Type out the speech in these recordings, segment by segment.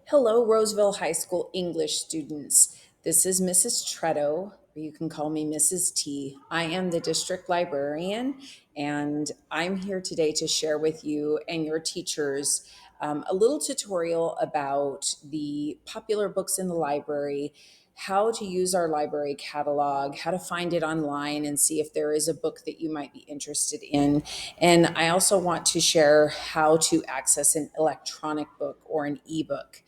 Hello, Roseville High School English students. This is Mrs. Tredo, or you can call me Mrs. T. I am the district librarian, and I'm here today to share with you and your teachers a little tutorial about the popular books in the library, how to use our library catalog, how to find it online and see if there is a book that you might be interested in. And I also want to share how to access an electronic book or an ebook.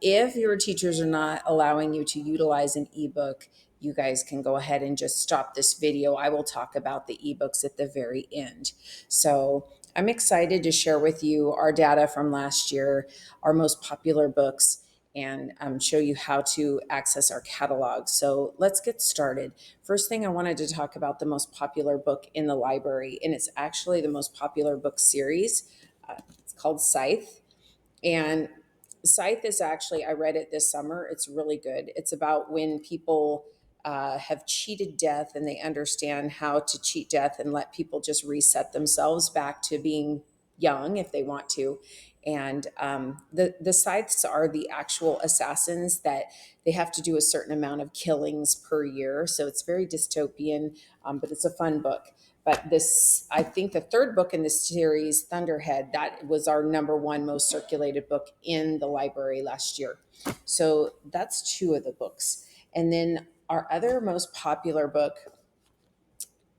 If your teachers are not allowing you to utilize an ebook, you guys can go ahead and just stop this video. I will talk about the ebooks at the very end. So I'm excited to share with you our data from last year, our most popular books, and show you how to access our catalog. So let's get started. First thing, I wanted to talk about the most popular book in the library, and it's actually the most popular book series. It's called Scythe. And Scythe is actually, I read it this summer. It's really good. It's about when people have cheated death and they understand how to cheat death and let people just reset themselves back to being young if they want to. And the scythes are the actual assassins that they have to do a certain amount of killings per year. So it's very dystopian, but it's a fun book. But this, I think the third book in this series, Thunderhead, that was our number one most circulated book in the library last year. So that's two of the books. And then our other most popular book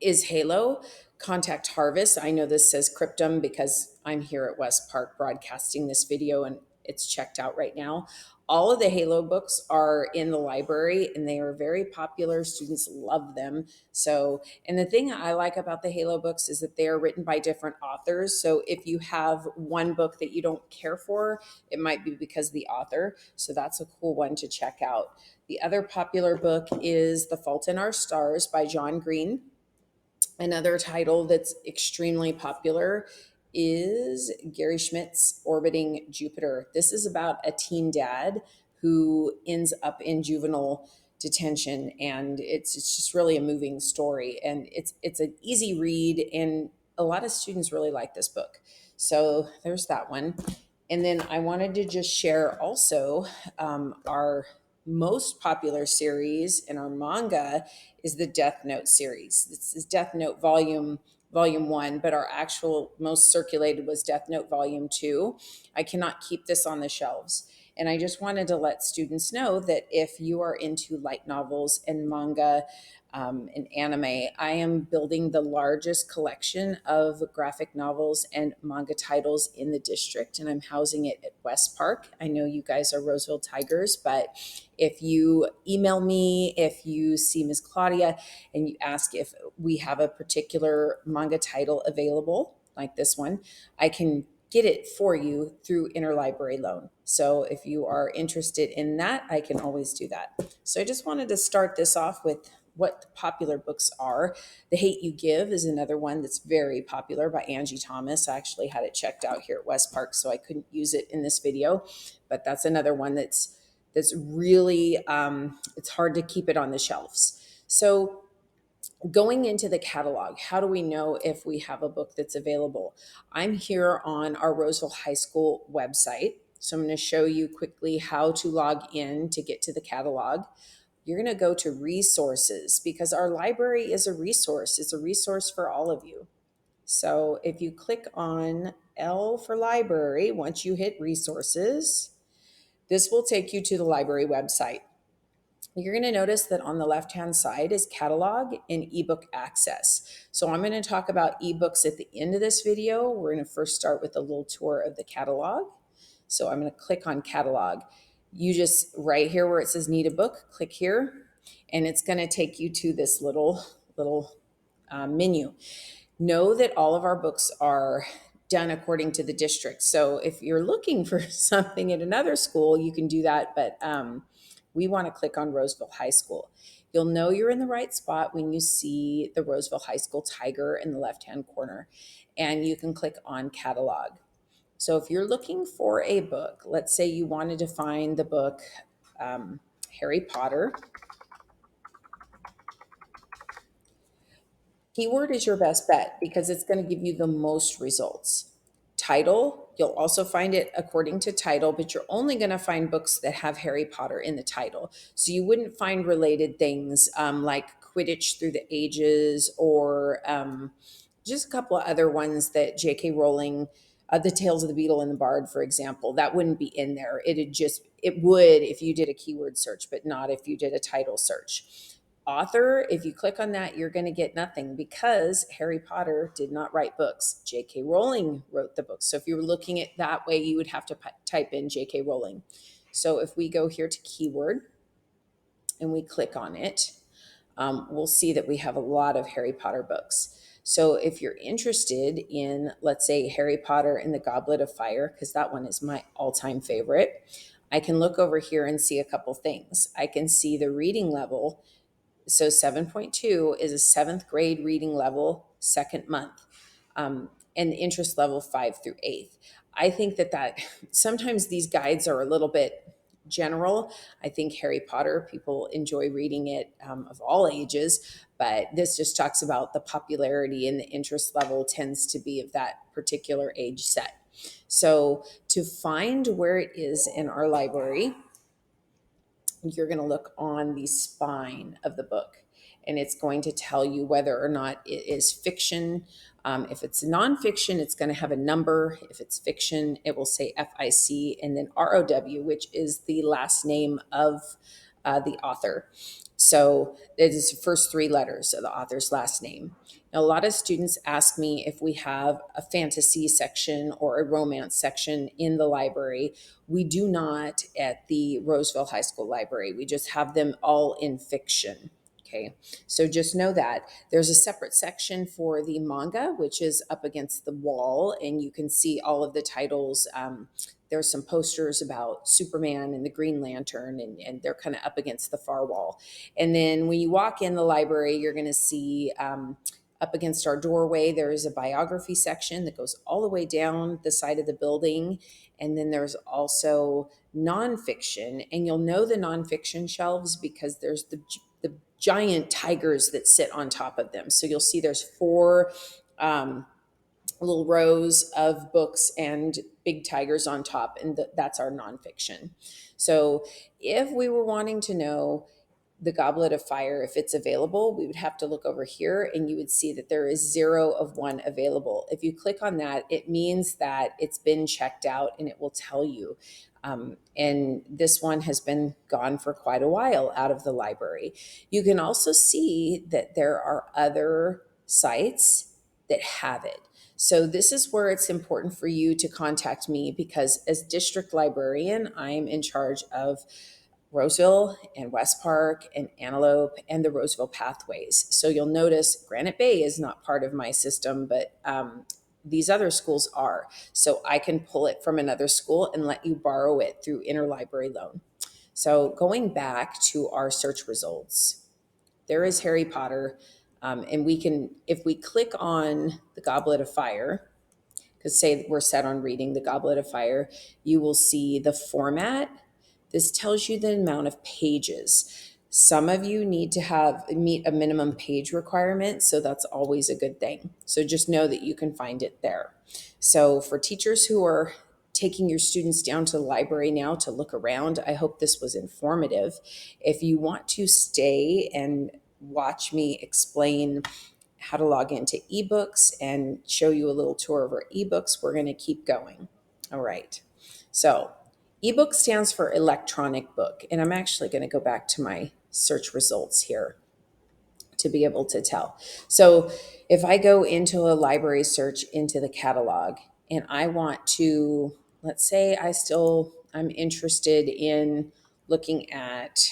is Halo Contact Harvest. I know this says Cryptum because I'm here at West Park broadcasting this video and it's checked out right now. All of the Halo books are in the library and they are very popular. Students love them. So, and the thing I like about the Halo books is that they are written by different authors. So if you have one book that you don't care for, it might be because of the author. So that's a cool one to check out. The other popular book is The Fault in Our Stars by John Green. Another title that's extremely popular is Gary Schmidt's Orbiting Jupiter. This is about a teen dad who ends up in juvenile detention, and it's just really a moving story. And it's an easy read, and a lot of students really like this book. So there's that one. And then I wanted to just share also our most popular series in our manga is the Death Note series. This is Death Note volume 1, but our actual most circulated was Death Note volume 2. I cannot keep this on the shelves. And I just wanted to let students know that if you are into light novels and manga and anime, I am building the largest collection of graphic novels and manga titles in the district, and I'm housing it at West Park. I know you guys are Roseville Tigers, but if you email me, if you see Ms. Claudia and you ask if we have a particular manga title available, like this one, I can get it for you through interlibrary loan. So if you are interested in that, I can always do that. So I just wanted to start this off with what the popular books are. The Hate You Give is another one that's very popular by Angie Thomas. I actually had it checked out here at West Park, so I couldn't use it in this video, but that's another one that's really it's hard to keep it on the shelves. So going into the catalog, how do we know if we have a book that's available? I'm here on our Roseville High School website. So I'm going to show you quickly how to log in to get to the catalog. You're going to go to resources because our library is a resource. It's a resource for all of you. So if you click on L for library, once you hit resources, this will take you to the library website. You're going to notice that on the left-hand side is catalog and ebook access. So I'm going to talk about ebooks at the end of this video. We're going to first start with a little tour of the catalog. So I'm going to click on catalog. You just, right here where it says need a book, click here, and it's going to take you to this little menu. Know that all of our books are done according to the district. So if you're looking for something at another school, you can do that, but we want to click on Roseville High School. You'll know you're in the right spot when you see the Roseville High School tiger in the left-hand corner, and you can click on catalog. So if you're looking for a book, let's say you wanted to find the book Harry Potter, keyword is your best bet because it's going to give you the most results. title. You'll also find it according to title, but you're only going to find books that have Harry Potter in the title. So you wouldn't find related things like Quidditch Through the Ages or just a couple of other ones that J.K. Rowling, the Tales of the Beetle and the Bard, for example, that wouldn't be in there. It would if you did a keyword search, but not if you did a title search. Author, if you click on that, you're going to get nothing because Harry Potter did not write books. J.K. Rowling wrote the books. So if you were looking at that way, you would have to type in J.K. Rowling. So if we go here to keyword and we click on it, we'll see that we have a lot of Harry Potter books. So if you're interested in, let's say, Harry Potter and the Goblet of Fire, because that one is my all-time favorite, I can look over here and see a couple things. I can see the reading level. So 7.2 is a seventh grade reading level, second month, and the interest level 5 through 8th. I think that sometimes these guides are a little bit general. I think Harry Potter, people enjoy reading it of all ages, but this just talks about the popularity, and the interest level tends to be of that particular age set. So to find where it is in our library, you're going to look on the spine of the book, and it's going to tell you whether or not it is fiction. If it's nonfiction, it's going to have a number. If it's fiction, it will say FIC and then ROW, which is the last name of the author. So it is the first three letters of the author's last name. Now, a lot of students ask me if we have a fantasy section or a romance section in the library. We do not at the Roseville High School Library. We just have them all in fiction. Okay, so just know that there's a separate section for the manga, which is up against the wall, and you can see all of the titles. There's some posters about Superman and the Green Lantern, and they're kind of up against the far wall. And then when you walk in the library, you're going to see up against our doorway, there is a biography section that goes all the way down the side of the building. And then there's also nonfiction. And you'll know the nonfiction shelves because there's the giant tigers that sit on top of them. So you'll see there's four little rows of books and big tigers on top, and that's our nonfiction. So if we were wanting to know the Goblet of Fire, if it's available, we would have to look over here and you would see that there is 0 of 1 available. If you click on that, it means that it's been checked out, and it will tell you. And this one has been gone for quite a while out of the library. You can also see that there are other sites that have it. So this is where it's important for you to contact me, because as district librarian, I'm in charge of Roseville and West Park and Antelope and the Roseville Pathways. So you'll notice Granite Bay is not part of my system, but these other schools are. So I can pull it from another school and let you borrow it through interlibrary loan. So going back to our search results, there is Harry Potter. And we can, if we click on the Goblet of Fire, because say we're set on reading the Goblet of Fire, you will see the format. This tells you the amount of pages. Some of you need to meet a minimum page requirement, so that's always a good thing. So just know that you can find it there. So for teachers who are taking your students down to the library now to look around, I hope this was informative. If you want to stay and watch me explain how to log into ebooks and show you a little tour of our ebooks, we're going to keep going. All right. So ebook stands for electronic book. And I'm actually going to go back to my search results here to be able to tell. So if I go into a library search into the catalog and I want to, let's say I'm interested in looking at,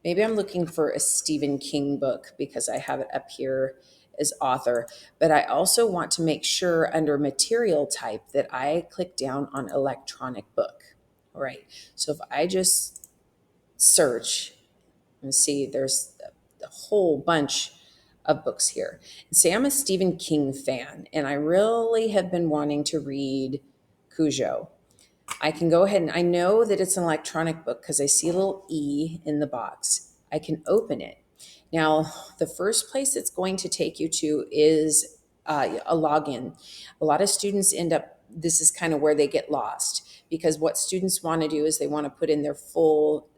maybe I'm looking for a Stephen King book because I have it up here as author, but I also want to make sure under material type that I click down on electronic book. All right. So if I just search and see, there's a whole bunch of books here. Say I'm a Stephen King fan and I really have been wanting to read Cujo. I can go ahead and I know that it's an electronic book because I see a little E in the box. I can open it. Now, the first place it's going to take you to is a login. A lot of students end up this is kind of where they get lost, because what students want to do is they want to put in their full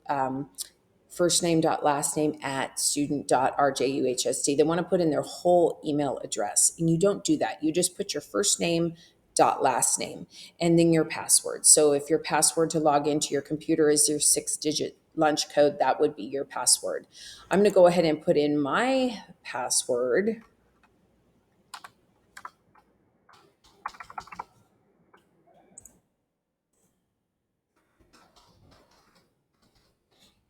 first name dot last name at student dot rjuhsd. They want to put in their whole email address, and you don't do that. You just put your first name dot last name and then your password. So if your password to log into your computer is your 6-digit lunch code, that would be your password. I'm going to go ahead and put in my password.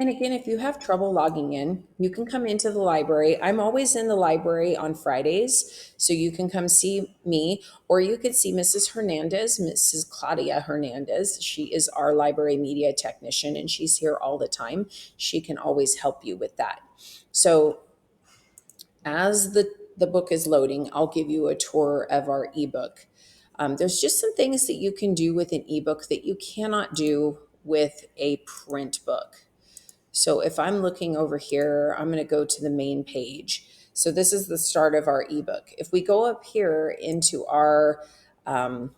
And again, if you have trouble logging in, you can come into the library. I'm always in the library on Fridays, so you can come see me, or you could see Mrs. Hernandez, Mrs. Claudia Hernandez. She is our library media technician, and she's here all the time. She can always help you with that. So as the book is loading, I'll give you a tour of our ebook. There's just some things that you can do with an ebook that you cannot do with a print book. So if I'm looking over here, I'm going to go to the main page. So this is the start of our ebook. If we go up here into our kind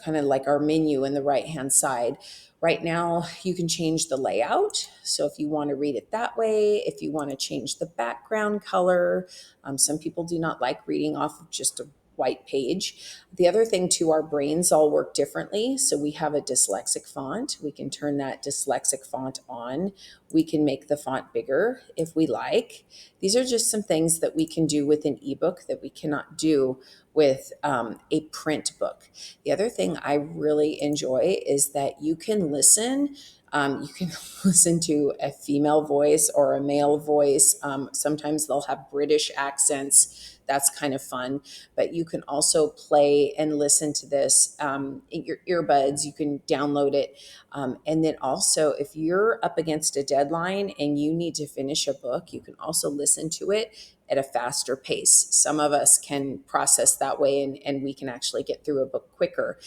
of like our menu in the right hand side, right now you can change the layout. So if you want to read it that way, if you want to change the background color, some people do not like reading off of just a white page. The other thing too, our brains all work differently. So we have a dyslexic font. We can turn that dyslexic font on. We can make the font bigger if we like. These are just some things that we can do with an ebook that we cannot do with a print book. The other thing I really enjoy is that you can listen. You can listen to a female voice or a male voice. Sometimes they'll have British accents. That's kind of fun. But you can also play and listen to this in your earbuds. You can download it. And then also, if you're up against a deadline and you need to finish a book, you can also listen to it at a faster pace. Some of us can process that way, and we can actually get through a book quicker.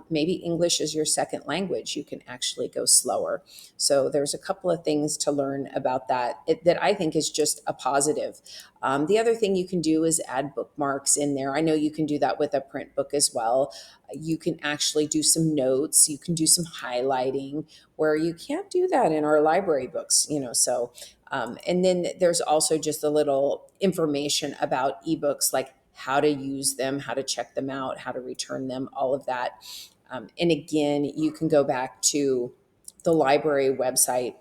Maybe English is your second language. You can actually go slower. So there's a couple of things to learn about that that I think is just a positive. The other thing you can do is add bookmarks in there. I know you can do that with a print book as well. You can actually do some notes. You can do some highlighting where you can't do that in our library books, so and then there's also just a little information about ebooks, like how to use them, how to check them out, how to return them, all of that. And again, you can go back to the library website,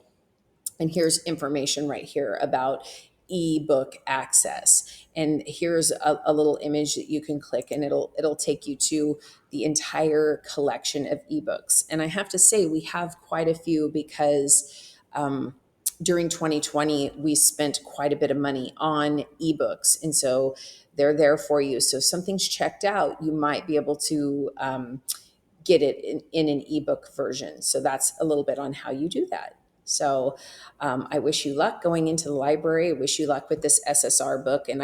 and here's information right here about ebook access. And here's a little image that you can click, and it'll take you to the entire collection of ebooks. And I have to say, we have quite a few because during 2020, we spent quite a bit of money on ebooks. And so they're there for you. So if something's checked out, you might be able to get it in an ebook version. So that's a little bit on how you do that. So I wish you luck going into the library. I wish you luck with this SSR book. And